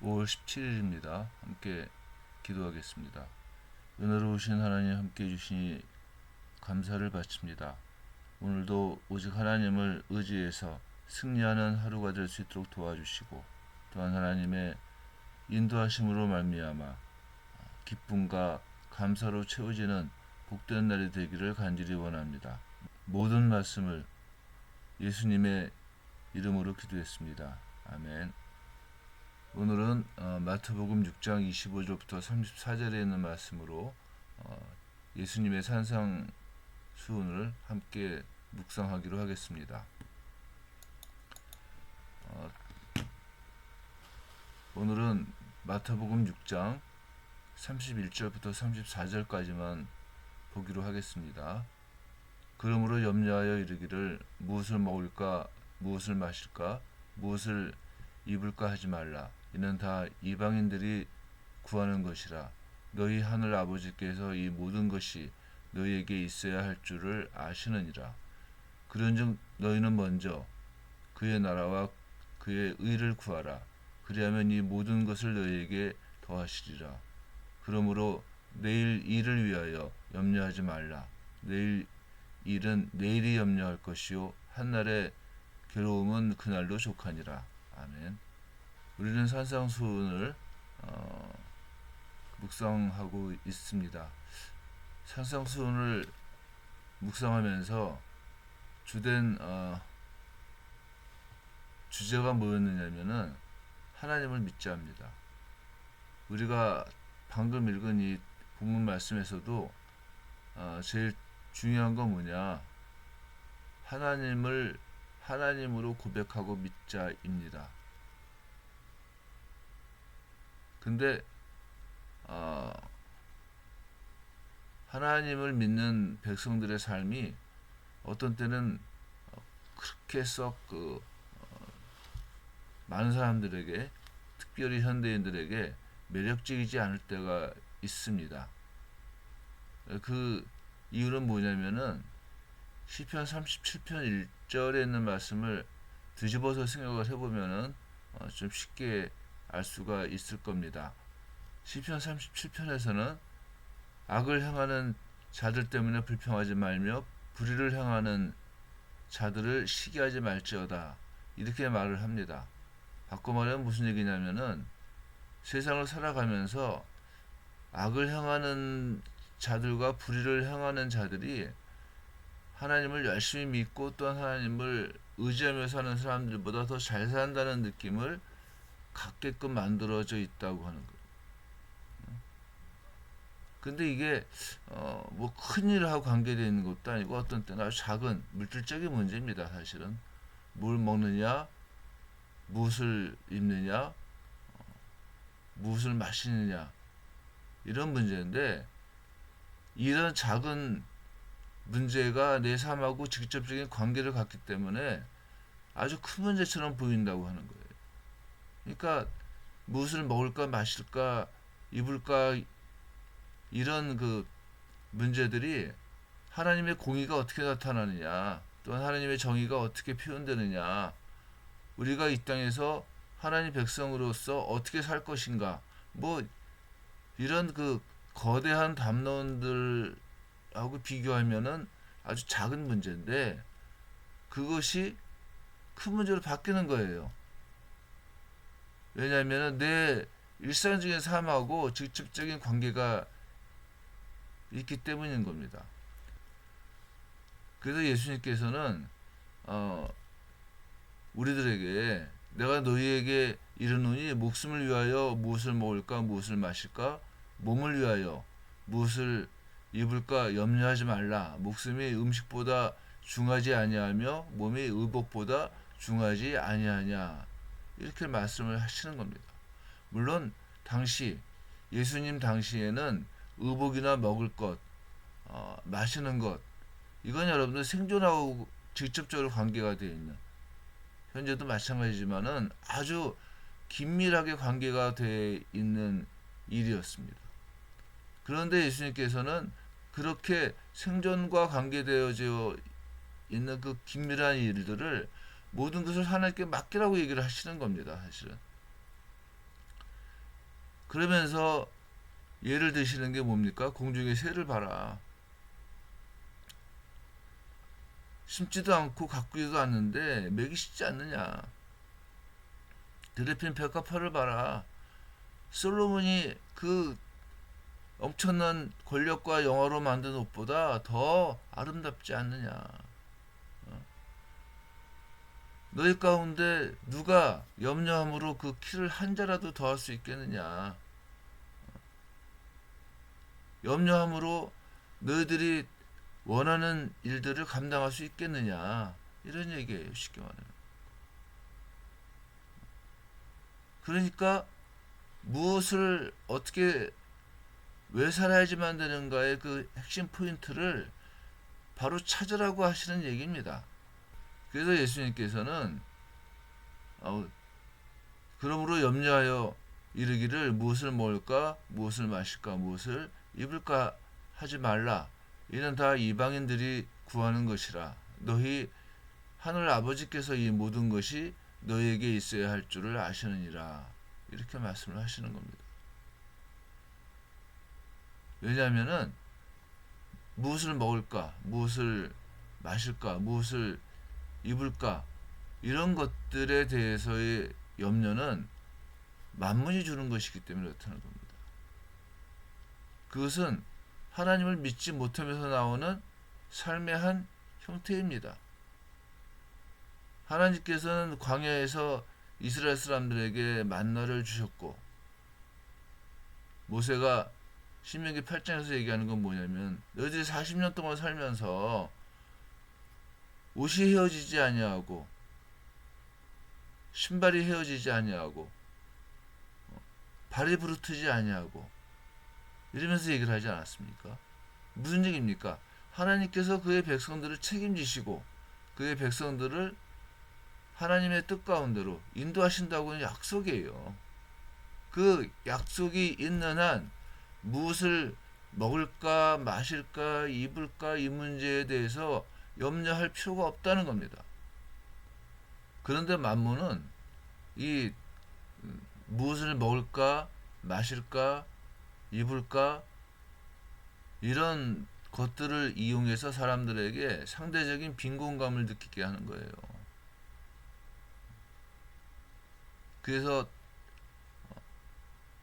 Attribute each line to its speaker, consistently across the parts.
Speaker 1: 5월 17일입니다. 함께 기도하겠습니다. 은혜로우신 하나님 함께 해주시니 감사를 바칩니다. 오늘도 오직 하나님을 의지해서 승리하는 하루가 될 수 있도록 도와주시고, 또한 하나님의 인도하심으로 말미암아 기쁨과 감사로 채워지는 복된 날이 되기를 간절히 원합니다. 모든 말씀을 예수님의 이름으로 기도했습니다. 아멘. 오늘은 마태복음 6장 25절부터 34절에 있는 말씀으로 예수님의 산상수훈을 함께 묵상하기로 하겠습니다. 오늘은 마태복음 6장 31절부터 34절까지만 보기로 하겠습니다. 그러므로 염려하여 이르기를 무엇을 먹을까, 무엇을 마실까, 무엇을 입을까 하지 말라. 이는 다 이방인들이 구하는 것이라. 너희 하늘 아버지께서 이 모든 것이 너희에게 있어야 할 줄을 아시느니라. 그런즉 너희는 먼저 그의 나라와 그의 의를 구하라. 그리하면 이 모든 것을 너희에게 더하시리라. 그러므로 내일 일을 위하여 염려하지 말라. 내일 일은 내일이 염려할 것이요 한날의 괴로움은 그날로 족하니라. 아멘. 우리는 산상수훈을 묵상하고 있습니다. 산상수훈을 묵상하면서 주된 주제가 뭐였느냐면은 하나님을 믿자 합니다. 우리가 방금 읽은 이 본문 말씀에서도 제일 중요한 건 뭐냐, 하나님을 하나님으로 고백하고 믿자입니다. 근데 하나님을 믿는 백성들의 삶이 어떤 때는 그렇게 썩 많은 사람들에게, 특별히 현대인들에게 매력적이지 않을 때가 있습니다. 그 이유는 뭐냐면은 시편 37편 1절에 있는 말씀을 뒤집어서 생각을 해보면은 좀 쉽게 알 수가 있을 겁니다. 시편 37편에서는 악을 향하는 자들 때문에 불평하지 말며 불의를 향하는 자들을 시기하지 말지어다, 이렇게 말을 합니다. 바꿔 말하면 무슨 얘기냐면은 세상을 살아가면서 악을 향하는 자들과 불의를 향하는 자들이 하나님을 열심히 믿고 또한 하나님을 의지하며 사는 사람들보다 더 잘 산다는 느낌을 갖게끔 만들어져 있다고 하는 거예요. 근데 이게 뭐 큰 일하고 관계되어 있는 것도 아니고 어떤 때는 아주 작은 물질적인 문제입니다. 사실은 뭘 먹느냐, 무엇을 입느냐, 무엇을 마시느냐, 이런 문제인데, 이런 작은 문제가 내 삶하고 직접적인 관계를 갖기 때문에 아주 큰 문제처럼 보인다고 하는 거예요. 그러니까 무엇을 먹을까, 마실까, 입을까, 이런 그 문제들이 하나님의 공의가 어떻게 나타나느냐, 또한 하나님의 정의가 어떻게 표현되느냐, 우리가 이 땅에서 하나님 백성으로서 어떻게 살 것인가, 뭐 이런 그 거대한 담론들하고 비교하면은 아주 작은 문제인데, 그것이 큰 문제로 바뀌는 거예요. 왜냐하면 내 일상적인 삶하고 직접적인 관계가 있기 때문인 겁니다. 그래서 예수님께서는 우리들에게 내가 너희에게 이르노니 목숨을 위하여 무엇을 먹을까, 무엇을 마실까, 몸을 위하여 무엇을 입을까 염려하지 말라. 목숨이 음식보다 중하지 아니하며 몸이 의복보다 중하지 아니하냐, 이렇게 말씀을 하시는 겁니다. 물론 당시 예수님 당시에는 의복이나 먹을 것, 마시는 것, 이건 여러분들 생존하고 직접적으로 관계가 되어 있는, 현재도 마찬가지지만은 아주 긴밀하게 관계가 되어 있는 일이었습니다. 그런데 예수님께서는 그렇게 생존과 관계되어져 있는 그 긴밀한 일들을 모든 것을 하나님께 맡기라고 얘기를 하시는 겁니다. 사실은 그러면서 예를 드시는 게 뭡니까? 공중의 새를 봐라. 심지도 않고 가꾸지도 않는데 먹이 쉽지 않느냐. 드레핀 백합화를 봐라. 솔로몬이 그 엄청난 권력과 영화로 만든 옷보다 더 아름답지 않느냐. 너희 가운데 누가 염려함으로 그 키를 한 자라도 더할 수 있겠느냐. 염려함으로 너희들이 원하는 일들을 감당할 수 있겠느냐. 이런 얘기예요. 쉽게 말하면. 그러니까 무엇을 어떻게 왜 살아야지만 되는가의 그 핵심 포인트를 바로 찾으라고 하시는 얘기입니다. 그래서 예수님께서는 그러므로 염려하여 이르기를 무엇을 먹을까, 무엇을 마실까, 무엇을 입을까 하지 말라. 이는 다 이방인들이 구하는 것이라. 너희 하늘 아버지께서 이 모든 것이 너희에게 있어야 할 줄을 아시느니라. 이렇게 말씀을 하시는 겁니다. 왜냐하면은 무엇을 먹을까, 무엇을 마실까, 무엇을 입을까 이런 것들에 대해서의 염려는 만문이 주는 것이기 때문에 그렇다는 겁니다. 그것은 하나님을 믿지 못하면서 나오는 삶의 한 형태입니다. 하나님께서는 광야에서 이스라엘 사람들에게 만나를 주셨고, 모세가 신명기 8장에서 얘기하는 건 뭐냐면 너희들이 40년 동안 살면서 옷이 헤어지지 아니하고 신발이 헤어지지 아니하고 발이 부르트지 아니하고 이러면서 얘기를 하지 않았습니까? 무슨 얘기입니까? 하나님께서 그의 백성들을 책임지시고 그의 백성들을 하나님의 뜻 가운데로 인도하신다고는 약속이에요. 그 약속이 있는 한 무엇을 먹을까, 마실까, 입을까 이 문제에 대해서 염려할 필요가 없다는 겁니다. 그런데 만문은 이 무엇을 먹을까, 마실까, 입을까 이런 것들을 이용해서 사람들에게 상대적인 빈곤감을 느끼게 하는 거예요. 그래서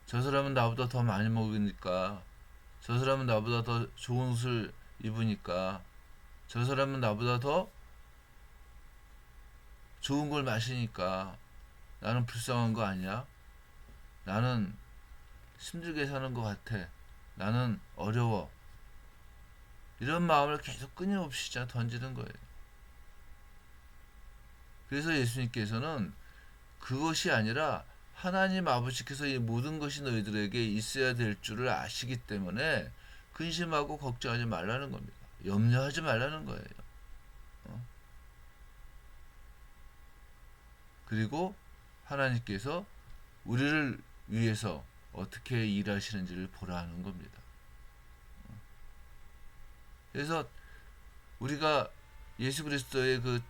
Speaker 1: 저 사람은 나보다 더 많이 먹으니까, 저 사람은 나보다 더 좋은 옷을 입으니까, 저 사람은 나보다 더 좋은 걸 마시니까 나는 불쌍한 거 아니야? 나는 힘들게 사는 것 같아. 나는 어려워. 이런 마음을 계속 끊임없이 던지는 거예요. 그래서 예수님께서는 그것이 아니라 하나님 아버지께서 이 모든 것이 너희들에게 있어야 될 줄을 아시기 때문에 근심하고 걱정하지 말라는 겁니다. 염려하지 말라는 거예요. 그리고 하나님께서 우리를 위해서 어떻게 일하시는지를 보라는 겁니다. 그래서 우리가 예수 그리스도의 그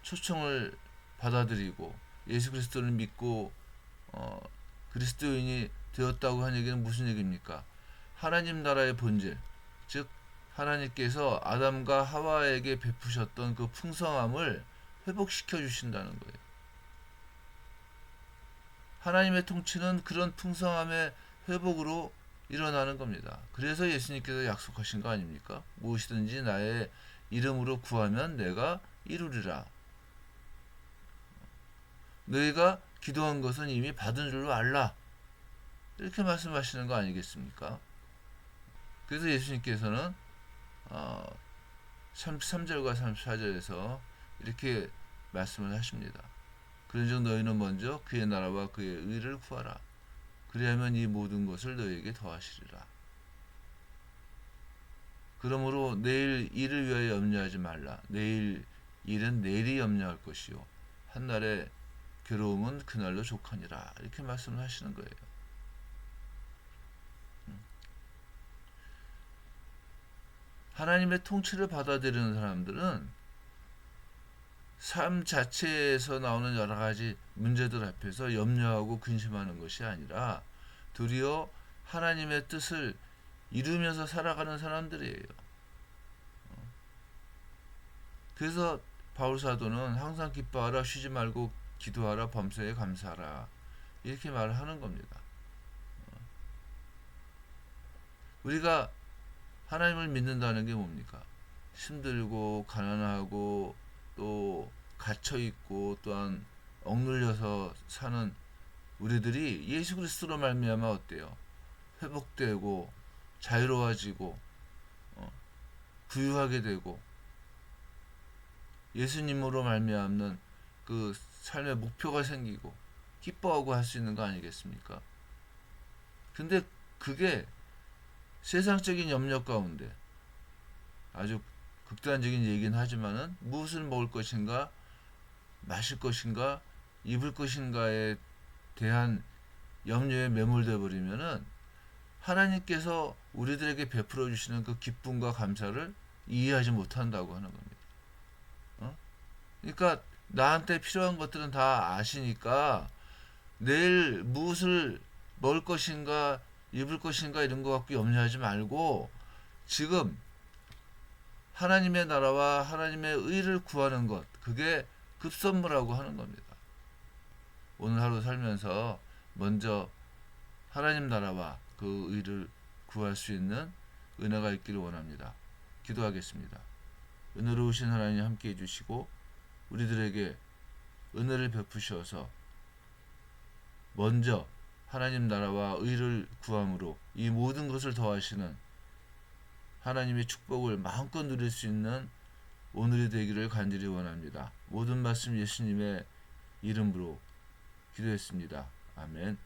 Speaker 1: 초청을 받아들이고 예수 그리스도를 믿고 그리스도인이 되었다고 하는 얘기는 무슨 얘기입니까? 하나님 나라의 본질, 즉 하나님께서 아담과 하와에게 베푸셨던 그 풍성함을 회복시켜 주신다는 거예요. 하나님의 통치는 그런 풍성함의 회복으로 일어나는 겁니다. 그래서 예수님께서 약속하신 거 아닙니까? 무엇이든지 나의 이름으로 구하면 내가 이루리라. 너희가 기도한 것은 이미 받은 줄로 알라. 이렇게 말씀하시는 거 아니겠습니까? 그래서 예수님께서는 33절과 34절에서 이렇게 말씀을 하십니다. 그런즉 너희는 먼저 그의 나라와 그의 의를 구하라. 그리하면 이 모든 것을 너희에게 더하시리라. 그러므로 내일 일을 위하여 염려하지 말라. 내일 일은 내일이 염려할 것이요 한날의 괴로움은 그날로 족하니라. 이렇게 말씀을 하시는 거예요. 하나님의 통치를 받아들이는 사람들은 삶 자체에서 나오는 여러 가지 문제들 앞에서 염려하고 근심하는 것이 아니라 도리어 하나님의 뜻을 이루면서 살아가는 사람들이에요. 그래서 바울 사도는 항상 기뻐하라, 쉬지 말고 기도하라, 범사에 감사하라, 이렇게 말을 하는 겁니다. 우리가 하나님을 믿는다는 게 뭡니까? 힘들고 가난하고 또 갇혀있고 또한 억눌려서 사는 우리들이 예수 그리스도로 말미암아 어때요? 회복되고 자유로워지고 부유하게 되고 예수님으로 말미암는 그 삶의 목표가 생기고 기뻐하고 할 수 있는 거 아니겠습니까? 근데 그게 세상적인 염려 가운데 아주 극단적인 얘기는 하지만은 무엇을 먹을 것인가, 마실 것인가, 입을 것인가에 대한 염려에 매몰돼 버리면은 하나님께서 우리들에게 베풀어 주시는 그 기쁨과 감사를 이해하지 못한다고 하는 겁니다. 그러니까 나한테 필요한 것들은 다 아시니까 내일 무엇을 먹을 것인가, 입을 것인가 이런 거 갖고 염려하지 말고 지금 하나님의 나라와 하나님의 의를 구하는 것, 그게 급선무라고 하는 겁니다. 오늘 하루 살면서 먼저 하나님 나라와 그 의를 구할 수 있는 은혜가 있기를 원합니다. 기도하겠습니다. 은혜로우신 하나님 함께 해주시고 우리들에게 은혜를 베푸셔서 먼저 하나님 나라와 의를 구함으로 이 모든 것을 더하시는 하나님의 축복을 마음껏 누릴 수 있는 오늘이 되기를 간절히 원합니다. 모든 말씀 예수님의 이름으로 기도했습니다. 아멘.